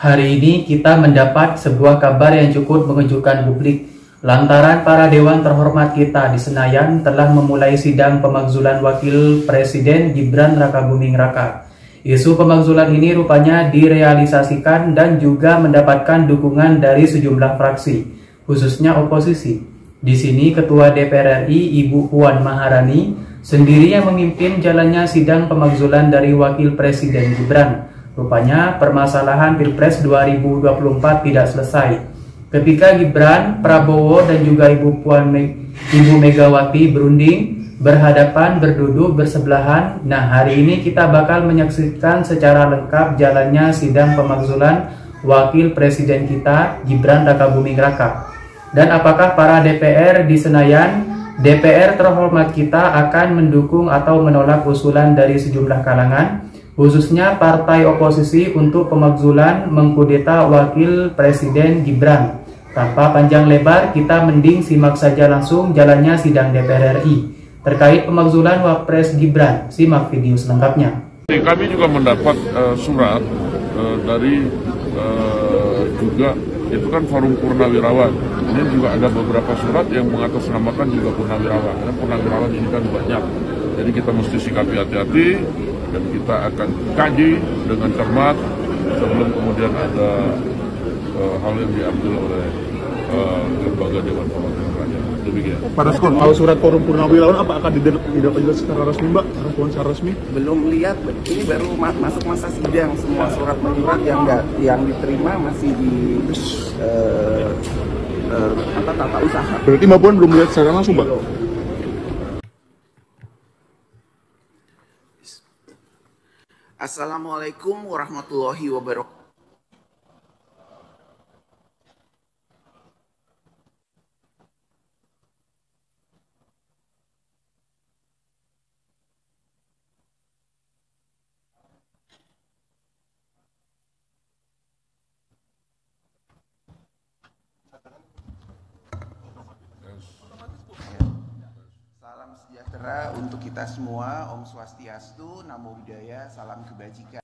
Hari ini kita mendapat sebuah kabar yang cukup mengejutkan publik. Lantaran para dewan terhormat kita di Senayan telah memulai sidang pemakzulan Wakil Presiden Gibran Rakabuming Raka. Isu pemakzulan ini rupanya direalisasikan dan juga mendapatkan dukungan dari sejumlah fraksi, khususnya oposisi. Di sini Ketua DPR RI Ibu Puan Maharani sendiri yang memimpin jalannya sidang pemakzulan dari Wakil Presiden Gibran. Rupanya permasalahan Pilpres 2024 tidak selesai. Ketika Gibran, Prabowo dan juga Ibu Megawati berunding, berhadapan, berduduk, bersebelahan. Nah, hari ini kita bakal menyaksikan secara lengkap jalannya sidang pemakzulan Wakil Presiden kita, Gibran Rakabuming Raka. Dan apakah para DPR di Senayan, DPR terhormat kita akan mendukung atau menolak usulan dari sejumlah kalangan, khususnya partai oposisi untuk pemakzulan mengkudeta Wakil Presiden Gibran. Tanpa panjang lebar, kita mending simak saja langsung jalannya sidang DPR RI terkait pemakzulan Wapres Gibran. Simak video selengkapnya. Kami juga mendapat surat dari juga itu kan Forum Purnawirawan. Ini juga ada beberapa surat yang mengatasnamakan juga Purnawirawan. Karena Purnawirawan ini kan banyak, jadi kita mesti sikapi hati-hati dan kita akan kaji dengan cermat sebelum kemudian ada hal yang diambil oleh lembaga Dewan Perwakilan Rakyat. Demikian. Pak Daskon, kalau surat Forum Purnawirawan apa akan didapat secara resmi, Mbak? Rangkuman secara resmi? Belum lihat, ini baru masuk masa sidang. Semua surat menyurat yang diterima masih di tata usaha. Berarti Mbak Puan belum lihat secara langsung, Mbak? Assalamualaikum warahmatullahi wabarakatuh. Salam sejahtera untuk kita semua, Om Swastiastu, Namo Buddhaya, salam kebajikan.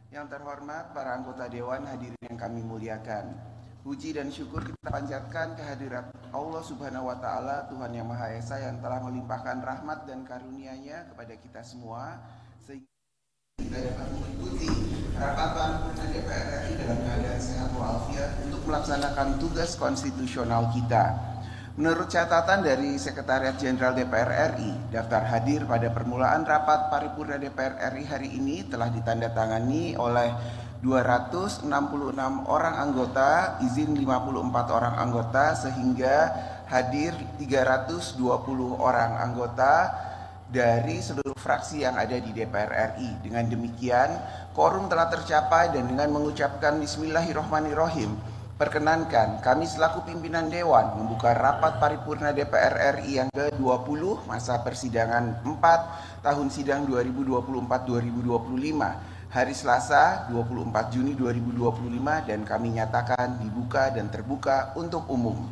Yang terhormat para anggota Dewan, hadirin yang kami muliakan. Puji dan syukur kita panjatkan kehadirat Allah Subhanahu wa Ta'ala, Tuhan Yang Maha Esa yang telah melimpahkan rahmat dan karunia-Nya kepada kita semua, sehingga kita dapat mengikuti rapat paripurna DPR RI dalam keadaan sehat walafiat untuk melaksanakan tugas konstitusional kita. Menurut catatan dari Sekretariat Jenderal DPR RI, daftar hadir pada permulaan rapat paripurna DPR RI hari ini telah ditandatangani oleh 266 orang anggota, izin 54 orang anggota, sehingga hadir 320 orang anggota dari seluruh fraksi yang ada di DPR RI. Dengan demikian, quorum telah tercapai dan dengan mengucapkan Bismillahirrahmanirrahim, perkenankan kami selaku pimpinan Dewan membuka rapat paripurna DPR RI yang ke-20 masa persidangan 4 tahun sidang 2024-2025 hari Selasa 24 Juni 2025 dan kami nyatakan dibuka dan terbuka untuk umum.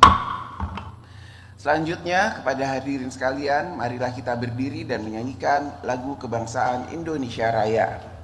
Selanjutnya kepada hadirin sekalian, marilah kita berdiri dan menyanyikan lagu kebangsaan Indonesia Raya.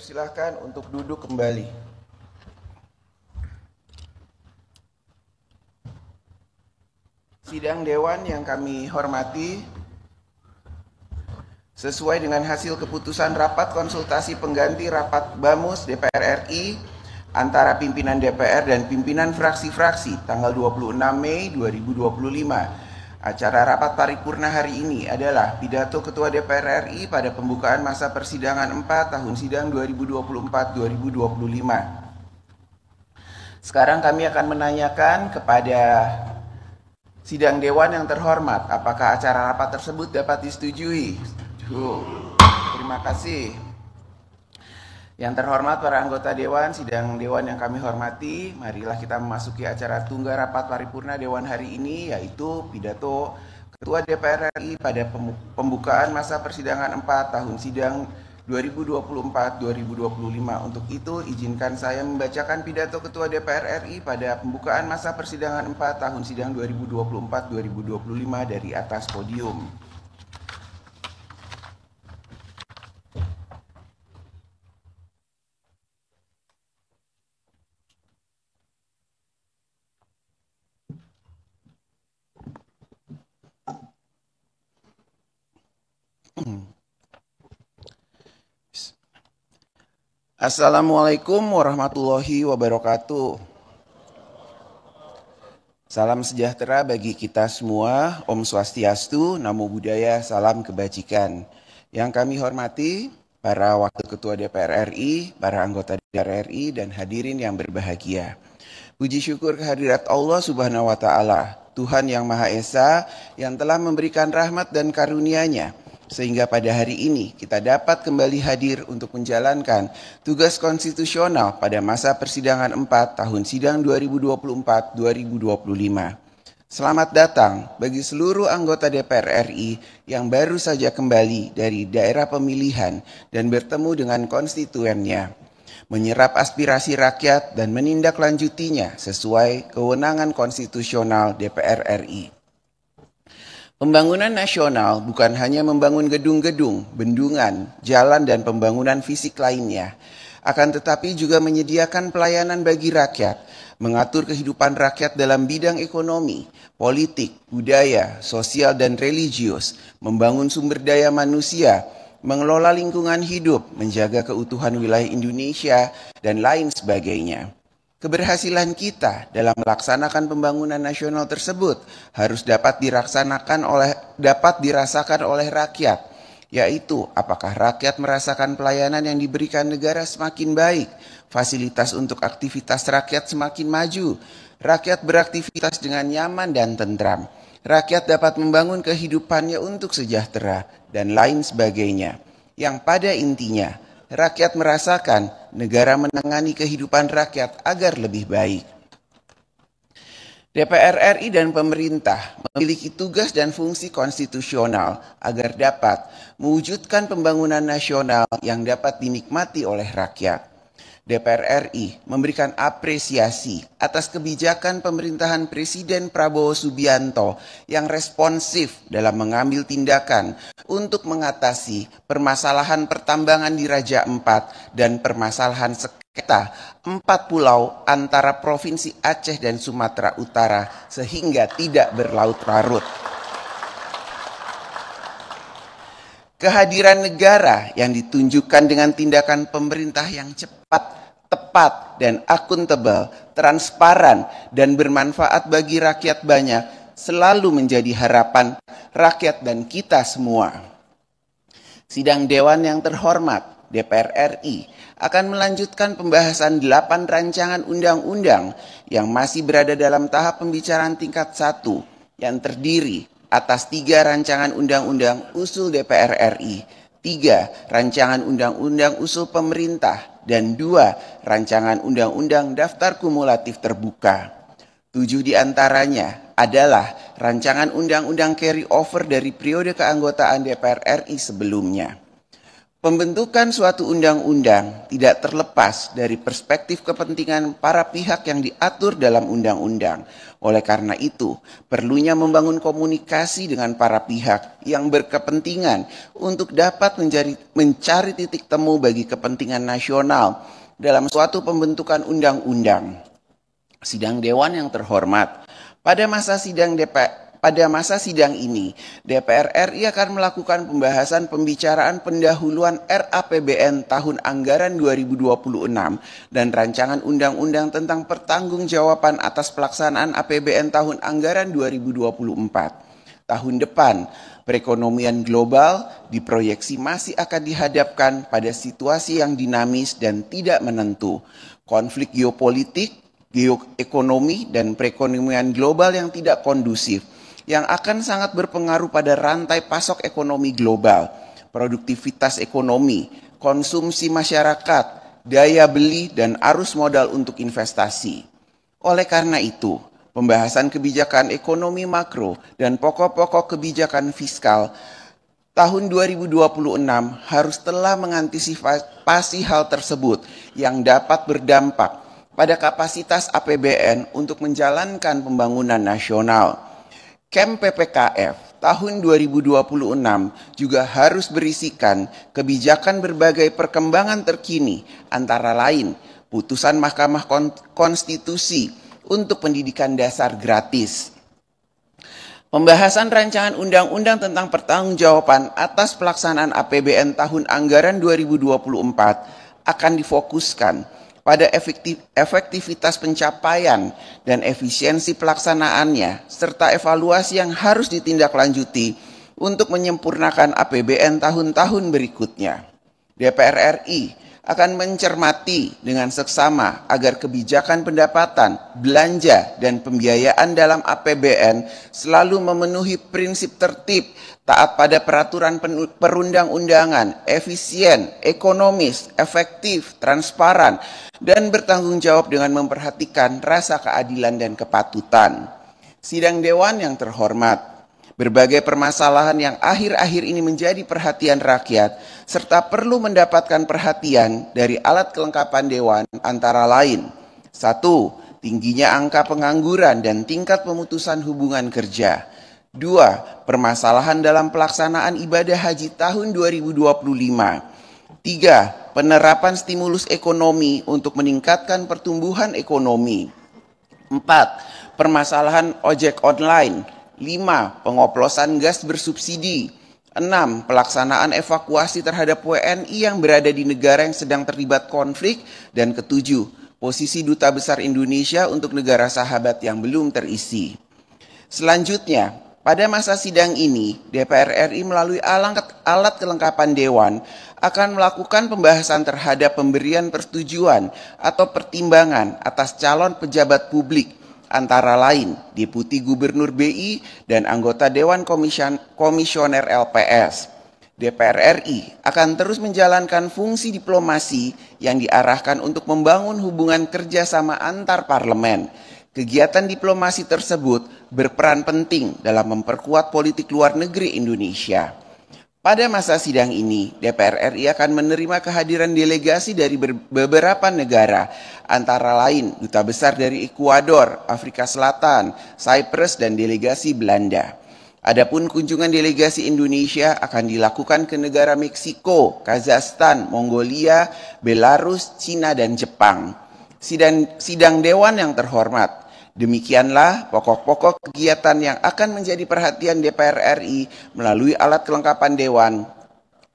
dipersilahkan untuk duduk kembali. Sidang Dewan yang kami hormati, sesuai dengan hasil keputusan rapat konsultasi pengganti rapat BAMUS DPR RI antara pimpinan DPR dan pimpinan fraksi-fraksi tanggal 26 Mei 2025. Acara rapat paripurna hari ini adalah pidato Ketua DPR RI pada pembukaan masa persidangan 4 tahun sidang 2024-2025. Sekarang kami akan menanyakan kepada sidang Dewan yang terhormat, apakah acara rapat tersebut dapat disetujui? Terima kasih. Yang terhormat para anggota Dewan, sidang Dewan yang kami hormati, marilah kita memasuki acara tunggal rapat paripurna Dewan hari ini, yaitu pidato Ketua DPR RI pada pembukaan masa persidangan 4 tahun sidang 2024-2025. Untuk itu, izinkan saya membacakan pidato Ketua DPR RI pada pembukaan masa persidangan 4 tahun sidang 2024-2025 dari atas podium. Assalamualaikum warahmatullahi wabarakatuh. Salam sejahtera bagi kita semua. Om Swastiastu, Namo Buddhaya, salam kebajikan. Yang kami hormati para Wakil Ketua DPR RI, para anggota DPR RI, dan hadirin yang berbahagia. Puji syukur kehadirat Allah Subhanahu wa Ta'ala, Tuhan yang Maha Esa, yang telah memberikan rahmat dan karunia-Nya, sehingga pada hari ini kita dapat kembali hadir untuk menjalankan tugas konstitusional pada masa persidangan 4 tahun sidang 2024-2025. Selamat datang bagi seluruh anggota DPR RI yang baru saja kembali dari daerah pemilihan dan bertemu dengan konstituennya, menyerap aspirasi rakyat dan menindaklanjutinya sesuai kewenangan konstitusional DPR RI. Pembangunan nasional bukan hanya membangun gedung-gedung, bendungan, jalan, dan pembangunan fisik lainnya, akan tetapi juga menyediakan pelayanan bagi rakyat, mengatur kehidupan rakyat dalam bidang ekonomi, politik, budaya, sosial, dan religius, membangun sumber daya manusia, mengelola lingkungan hidup, menjaga keutuhan wilayah Indonesia, dan lain sebagainya. Keberhasilan kita dalam melaksanakan pembangunan nasional tersebut harus dapat dirasakan oleh rakyat, yaitu apakah rakyat merasakan pelayanan yang diberikan negara semakin baik, fasilitas untuk aktivitas rakyat semakin maju, rakyat beraktivitas dengan nyaman dan tentram, rakyat dapat membangun kehidupannya untuk sejahtera, dan lain sebagainya. Yang pada intinya, rakyat merasakan negara menangani kehidupan rakyat agar lebih baik. DPR RI dan pemerintah memiliki tugas dan fungsi konstitusional agar dapat mewujudkan pembangunan nasional yang dapat dinikmati oleh rakyat. DPR RI memberikan apresiasi atas kebijakan pemerintahan Presiden Prabowo Subianto yang responsif dalam mengambil tindakan untuk mengatasi permasalahan pertambangan di Raja Ampat dan permasalahan sengketa 4 pulau antara Provinsi Aceh dan Sumatera Utara sehingga tidak berlarut-larut. Kehadiran negara yang ditunjukkan dengan tindakan pemerintah yang cepat, tepat, dan akuntabel, transparan, dan bermanfaat bagi rakyat banyak selalu menjadi harapan rakyat dan kita semua. Sidang Dewan yang terhormat, DPR RI, akan melanjutkan pembahasan 8 rancangan undang-undang yang masih berada dalam tahap pembicaraan tingkat 1 yang terdiri atas 3 rancangan undang-undang usul DPR RI, 3 rancangan undang-undang usul pemerintah, dan 2 rancangan undang-undang daftar kumulatif terbuka. 7 diantaranya adalah rancangan undang-undang carry over dari periode keanggotaan DPR RI sebelumnya. Pembentukan suatu undang-undang tidak terlepas dari perspektif kepentingan para pihak yang diatur dalam undang-undang. Oleh karena itu, perlunya membangun komunikasi dengan para pihak yang berkepentingan untuk dapat mencari titik temu bagi kepentingan nasional dalam suatu pembentukan undang-undang. Sidang Dewan yang terhormat, pada masa sidang ini, DPR RI akan melakukan pembahasan pembicaraan pendahuluan RAPBN tahun anggaran 2026 dan rancangan undang-undang tentang pertanggungjawaban atas pelaksanaan APBN tahun anggaran 2024. Tahun depan, perekonomian global diproyeksi masih akan dihadapkan pada situasi yang dinamis dan tidak menentu. Konflik geopolitik, geoekonomi, dan perekonomian global yang tidak kondusif yang akan sangat berpengaruh pada rantai pasok ekonomi global, produktivitas ekonomi, konsumsi masyarakat, daya beli, dan arus modal untuk investasi. Oleh karena itu, pembahasan kebijakan ekonomi makro dan pokok-pokok kebijakan fiskal tahun 2026 harus telah mengantisipasi hal tersebut yang dapat berdampak pada kapasitas APBN untuk menjalankan pembangunan nasional. KEM PPKF tahun 2026 juga harus berisikan kebijakan berbagai perkembangan terkini, antara lain putusan Mahkamah Konstitusi untuk pendidikan dasar gratis. Pembahasan rancangan undang-undang tentang pertanggungjawaban atas pelaksanaan APBN tahun anggaran 2024 akan difokuskan pada efektivitas pencapaian dan efisiensi pelaksanaannya, serta evaluasi yang harus ditindaklanjuti untuk menyempurnakan APBN tahun-tahun berikutnya. DPR RI akan mencermati dengan seksama agar kebijakan pendapatan, belanja, dan pembiayaan dalam APBN selalu memenuhi prinsip tertib, taat pada peraturan perundang-undangan, efisien, ekonomis, efektif, transparan, dan bertanggung jawab dengan memperhatikan rasa keadilan dan kepatutan. Sidang Dewan yang terhormat, berbagai permasalahan yang akhir-akhir ini menjadi perhatian rakyat serta perlu mendapatkan perhatian dari alat kelengkapan Dewan antara lain: 1. Tingginya angka pengangguran dan tingkat pemutusan hubungan kerja. 2. Permasalahan dalam pelaksanaan ibadah haji tahun 2025. 3. Penerapan stimulus ekonomi untuk meningkatkan pertumbuhan ekonomi. 4. Permasalahan ojek online. 5. Pengoplosan gas bersubsidi. 6. Pelaksanaan evakuasi terhadap WNI yang berada di negara yang sedang terlibat konflik. Dan 7. Posisi Duta Besar Indonesia untuk negara sahabat yang belum terisi. Selanjutnya, pada masa sidang ini, DPR RI melalui alat kelengkapan Dewan akan melakukan pembahasan terhadap pemberian persetujuan atau pertimbangan atas calon pejabat publik, antara lain Deputi Gubernur BI dan anggota Dewan Komisioner LPS. DPR RI akan terus menjalankan fungsi diplomasi yang diarahkan untuk membangun hubungan kerjasama antar parlemen. Kegiatan diplomasi tersebut berperan penting dalam memperkuat politik luar negeri Indonesia. Pada masa sidang ini, DPR RI akan menerima kehadiran delegasi dari beberapa negara, antara lain Duta Besar dari Ekuador, Afrika Selatan, Cyprus, dan delegasi Belanda. Adapun kunjungan delegasi Indonesia akan dilakukan ke negara Meksiko, Kazakhstan, Mongolia, Belarus, Cina, dan Jepang. Sidang Dewan yang terhormat, demikianlah pokok-pokok kegiatan yang akan menjadi perhatian DPR RI melalui alat kelengkapan Dewan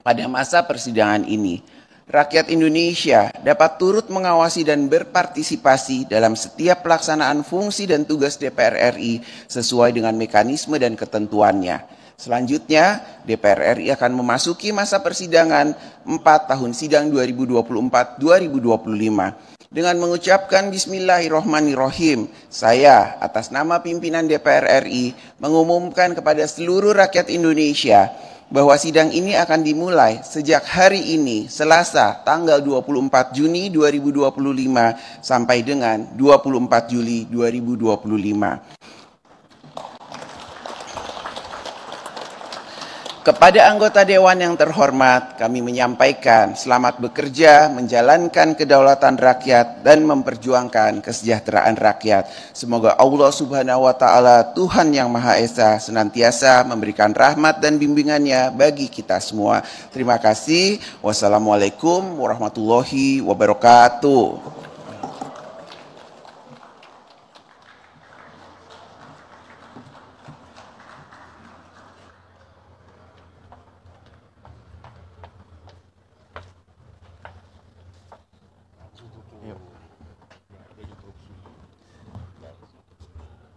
pada masa persidangan ini. Rakyat Indonesia dapat turut mengawasi dan berpartisipasi dalam setiap pelaksanaan fungsi dan tugas DPR RI sesuai dengan mekanisme dan ketentuannya. Selanjutnya, DPR RI akan memasuki masa persidangan 4 tahun sidang 2024-2025. Dengan mengucapkan Bismillahirrohmanirrohim, saya atas nama pimpinan DPR RI mengumumkan kepada seluruh rakyat Indonesia bahwa sidang ini akan dimulai sejak hari ini, Selasa, tanggal 24 Juni 2025 sampai dengan 24 Juli 2025. Kepada anggota Dewan yang terhormat, kami menyampaikan selamat bekerja, menjalankan kedaulatan rakyat, dan memperjuangkan kesejahteraan rakyat. Semoga Allah Subhanahu wa Ta'ala, Tuhan yang Maha Esa, senantiasa memberikan rahmat dan bimbingannya bagi kita semua. Terima kasih. Wassalamualaikum warahmatullahi wabarakatuh.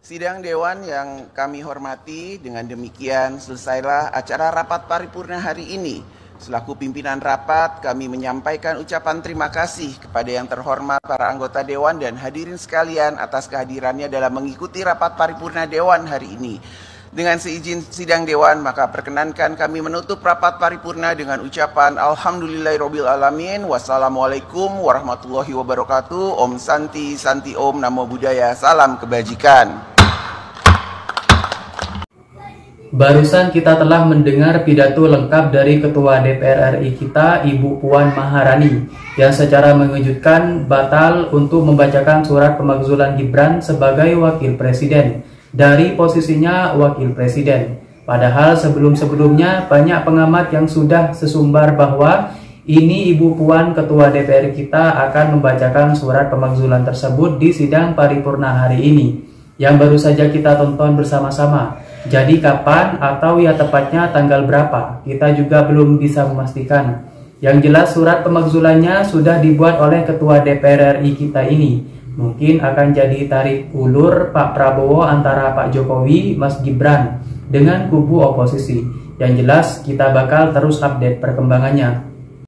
Sidang Dewan yang kami hormati, dengan demikian selesailah acara rapat paripurna hari ini. Selaku pimpinan rapat, kami menyampaikan ucapan terima kasih kepada yang terhormat para anggota Dewan dan hadirin sekalian atas kehadirannya dalam mengikuti rapat paripurna Dewan hari ini. Dengan seizin sidang Dewan, maka perkenankan kami menutup rapat paripurna dengan ucapan Alhamdulillahirrabbilalamin. Wassalamualaikum warahmatullahi wabarakatuh. Om Santi, Santi Om, Namo Buddhaya, salam kebajikan. Barusan kita telah mendengar pidato lengkap dari Ketua DPR RI kita, Ibu Puan Maharani, yang secara mengejutkan batal untuk membacakan surat pemakzulan Gibran sebagai Wakil Presiden dari posisinya Wakil Presiden. Padahal sebelum-sebelumnya banyak pengamat yang sudah sesumbar bahwa ini Ibu Puan Ketua DPR kita akan membacakan surat pemakzulan tersebut di sidang paripurna hari ini, yang baru saja kita tonton bersama-sama. Jadi kapan atau ya tepatnya tanggal berapa, kita juga belum bisa memastikan. Yang jelas surat pemakzulannya sudah dibuat oleh Ketua DPR RI kita ini. Mungkin akan jadi tarik ulur Pak Prabowo antara Pak Jokowi, Mas Gibran dengan kubu oposisi. Yang jelas kita bakal terus update perkembangannya.